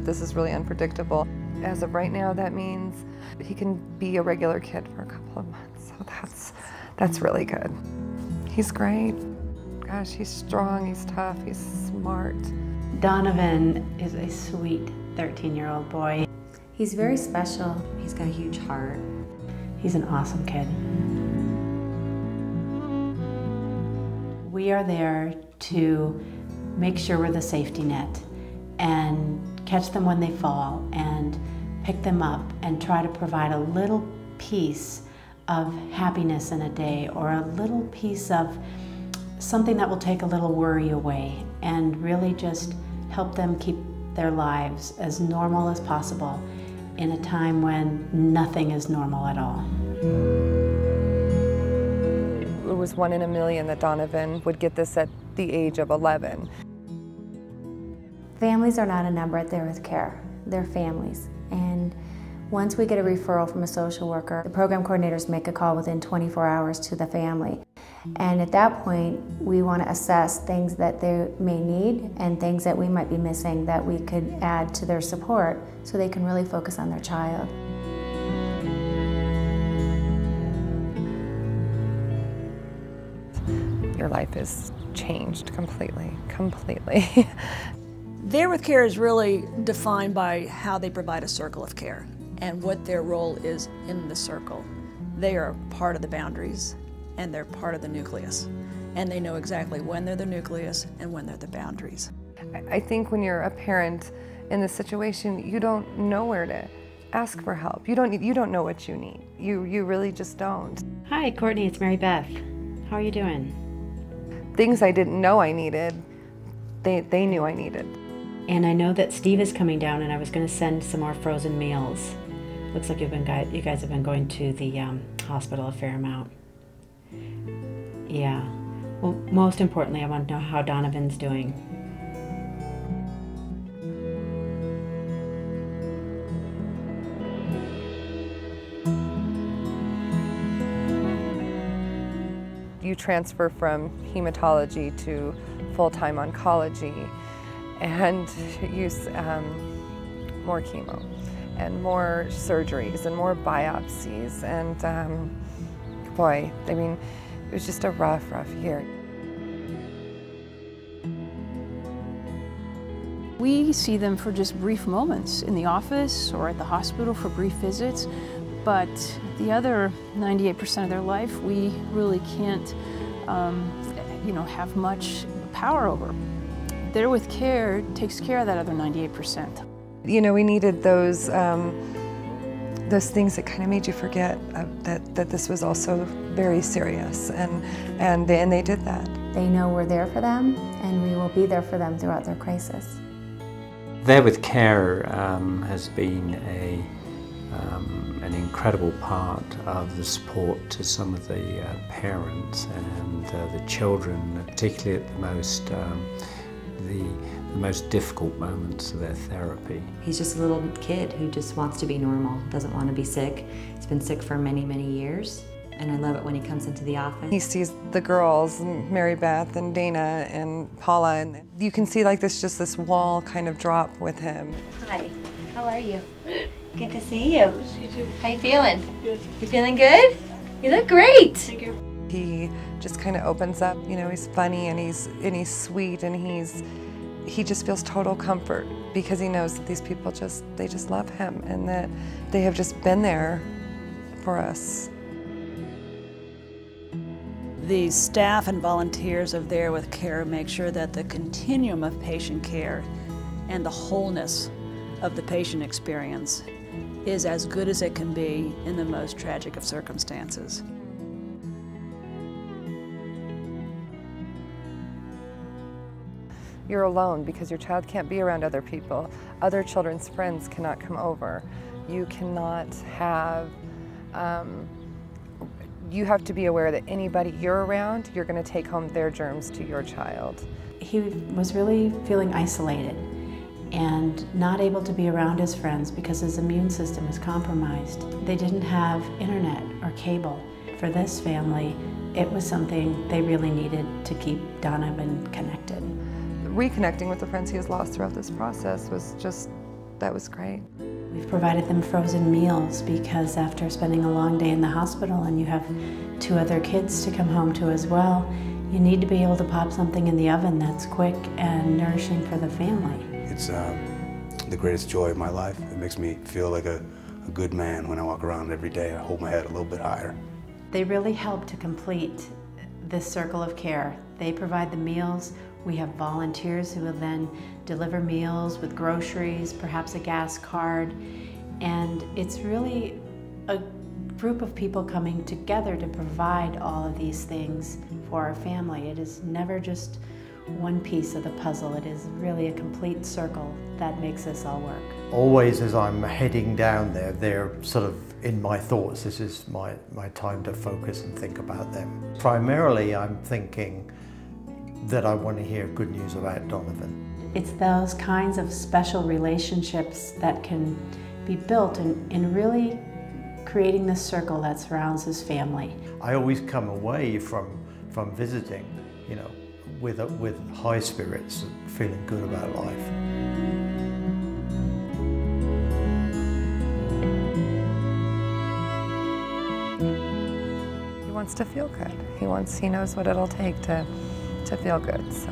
but this is really unpredictable. As of right now, that means he can be a regular kid for a couple of months, so that's really good. He's great. Gosh, he's strong, he's tough, he's smart. Donavan is a sweet 13-year-old boy. He's very special. He's got a huge heart. He's an awesome kid. We are there to make sure we're the safety net and catch them when they fall and pick them up and try to provide a little piece of happiness in a day or a little piece of something that will take a little worry away and really just help them keep their lives as normal as possible in a time when nothing is normal at all. It was 1 in a million that Donavan would get this at the age of 11. Families are not a number at There With Care. They're families. And once we get a referral from a social worker, the program coordinators make a call within 24 hours to the family. And at that point, we want to assess things that they may need and things that we might be missing that we could add to their support so they can really focus on their child. Your life is changed completely, completely. There With Care is really defined by how they provide a circle of care and what their role is in the circle. They are part of the boundaries and they're part of the nucleus. And they know exactly when they're the nucleus and when they're the boundaries. I think when you're a parent in this situation, you don't know where to ask for help. You don't know what you need. You really just don't. Hi, Courtney, it's Mary Beth. How are you doing? Things I didn't know I needed, they knew I needed. And I know that Steve is coming down and I was going to send some more frozen meals. Looks like you guys have been going to the hospital a fair amount. Yeah. Well, most importantly, I want to know how Donovan's doing. You transfer from hematology to full-time oncology and use more chemo and more surgeries and more biopsies. And boy, I mean, it was just a rough year. We see them for just brief moments in the office or at the hospital for brief visits, but the other 98% of their life, we really can't, have much power over. There With Care takes care of that other 98%. You know, we needed those things that kind of made you forget that this was also very serious, and they did that. They know we're there for them, and we will be there for them throughout their crisis. There With Care has been an incredible part of the support to some of the parents and the children, particularly at the most difficult moments of their therapy. He's just a little kid who just wants to be normal, doesn't want to be sick. He's been sick for many, many years, and I love it when he comes into the office. He sees the girls, Mary Beth and Dana and Paula, and you can see like this wall kind of drop with him. Hi, how are you? Good to see you. How you feeling? Good. You feeling good? You look great. Thank you. He just kind of opens up, you know, he's funny and he's sweet and he just feels total comfort because he knows that these people they just love him and that they have just been there for us. The staff and volunteers of There With Care make sure that the continuum of patient care and the wholeness of the patient experience is as good as it can be in the most tragic of circumstances. You're alone because your child can't be around other people. Other children's friends cannot come over. You cannot have, you have to be aware that anybody you're around, you're going to take home their germs to your child. He was really feeling isolated and not able to be around his friends because his immune system is compromised. They didn't have internet or cable. For this family, it was something they really needed to keep Donavan connected. Reconnecting with the friends he has lost throughout this process was just that was great. We've provided them frozen meals because after spending a long day in the hospital and you have 2 other kids to come home to as well, you need to be able to pop something in the oven that's quick and nourishing for the family. It's the greatest joy of my life. It makes me feel like a good man when I walk around every day. I hold my head a little bit higher. They really help to complete this circle of care. They provide the meals. We have volunteers who will then deliver meals with groceries, perhaps a gas card, and it's really a group of people coming together to provide all of these things for our family. It is never just one piece of the puzzle. It is really a complete circle that makes this all work. Always as I'm heading down there, they're sort of in my thoughts. This is my time to focus and think about them. Primarily, I'm thinking that I want to hear good news about Donavan. It's those kinds of special relationships that can be built in really creating this circle that surrounds his family. I always come away from visiting, you know, with high spirits, feeling good about life. He wants to feel good. He knows what it'll take to feel good, so.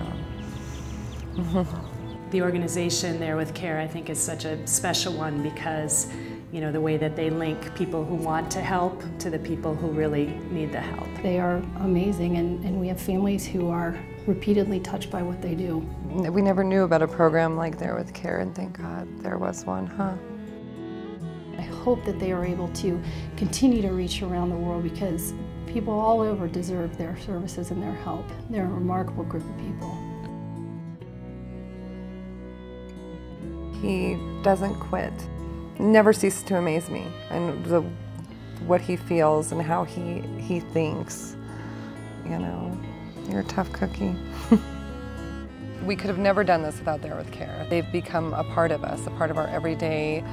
The organization There with Care, I think, is such a special one because, you know, the way that they link people who want to help to the people who really need the help. They are amazing, and we have families who are repeatedly touched by what they do. We never knew about a program like There with Care, and thank God there was one, huh? I hope that they are able to continue to reach around the world because people all over deserve their services and their help. They're a remarkable group of people. He doesn't quit. Never ceases to amaze me, and what he feels and how he thinks. You know, you're a tough cookie. We could have never done this without There with Care. They've become a part of us, a part of our everyday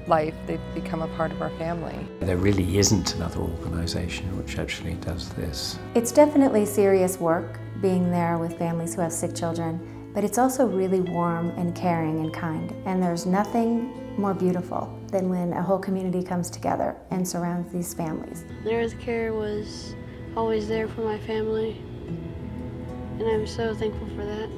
life. They've become a part of our family. There really isn't another organisation which actually does this. It's definitely serious work being there with families who have sick children, but it's also really warm and caring and kind. And there's nothing more beautiful than when a whole community comes together and surrounds these families. There with Care was always there for my family, and I'm so thankful for that.